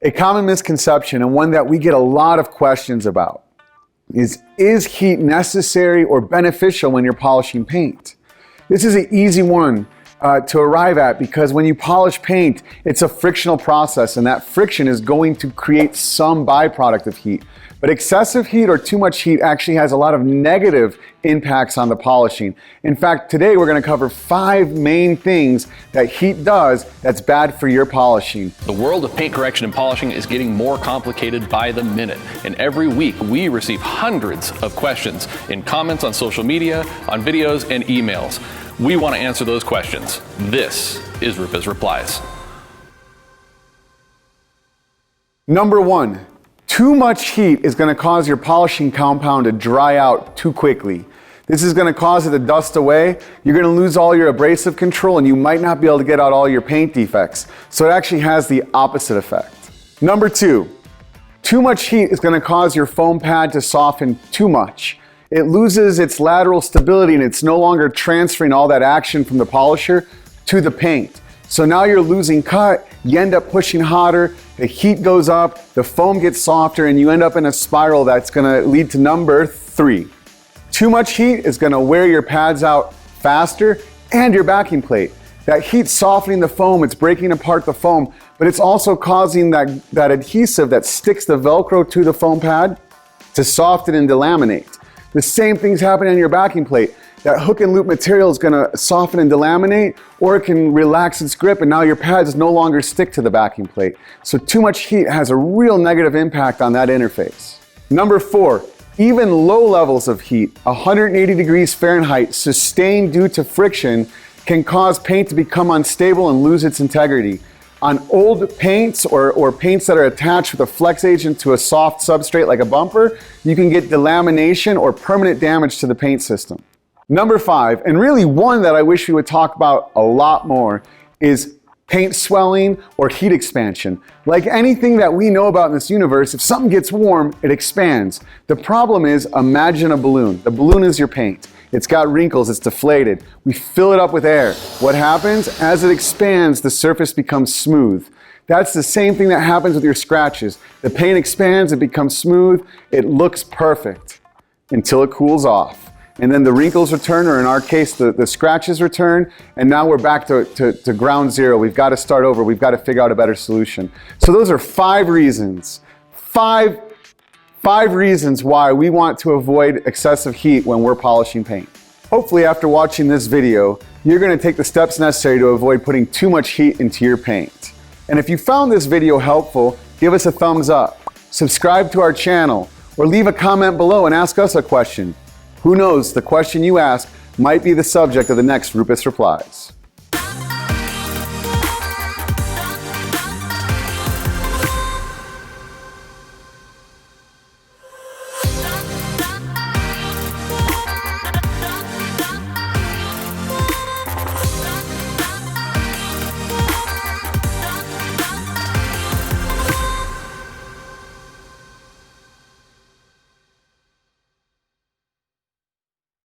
A common misconception, and one that we get a lot of questions about, is heat necessary or beneficial when you're polishing paint? This is an easy one to arrive at, because when you polish paint, it's a frictional process, and that friction is going to create some byproduct of heat. But excessive heat or too much heat actually has a lot of negative impacts on the polishing. In fact, today we're going to cover 5 main things that heat does that's bad for your polishing. The world of paint correction and polishing is getting more complicated by the minute, and every week we receive hundreds of questions in comments on social media, on videos, and emails. We want to answer those questions. This is RUPES Replies. Number 1. Too much heat is going to cause your polishing compound to dry out too quickly. This is going to cause it to dust away. You're going to lose all your abrasive control, and you might not be able to get out all your paint defects. So it actually has the opposite effect. Number 2, too much heat is going to cause your foam pad to soften too much. It loses its lateral stability, and it's no longer transferring all that action from the polisher to the paint. So now you're losing cut, you end up pushing hotter, the heat goes up, the foam gets softer, and you end up in a spiral that's going to lead to number 3. Too much heat is going to wear your pads out faster and your backing plate. That heat's softening the foam, it's breaking apart the foam, but it's also causing that adhesive that sticks the Velcro to the foam pad to soften and delaminate. The same thing's happening on your backing plate. That hook and loop material is going to soften and delaminate, or it can relax its grip, and now your pads no longer stick to the backing plate. So too much heat has a real negative impact on that interface. Number 4, even low levels of heat, 180 degrees Fahrenheit, sustained due to friction, can cause paint to become unstable and lose its integrity. On old paints or paints that are attached with a flex agent to a soft substrate like a bumper, you can get delamination or permanent damage to the paint system. Number 5, and really one that I wish we would talk about a lot more, is paint swelling or heat expansion. Like anything that we know about in this universe, if something gets warm, it expands. The problem is, imagine a balloon. The balloon is your paint. It's got wrinkles, it's deflated. We fill it up with air. What happens? As it expands, the surface becomes smooth. That's the same thing that happens with your scratches. The paint expands, it becomes smooth, it looks perfect until it cools off. And then the wrinkles return, or in our case, the scratches return, and now we're back to ground zero. We've got to start over. We've got to figure out a better solution. So those are 5 reasons. 5 reasons why we want to avoid excessive heat when we're polishing paint. Hopefully after watching this video, you're going to take the steps necessary to avoid putting too much heat into your paint. And if you found this video helpful, give us a thumbs up, subscribe to our channel, or leave a comment below and ask us a question. Who knows, the question you ask might be the subject of the next RUPES Replies.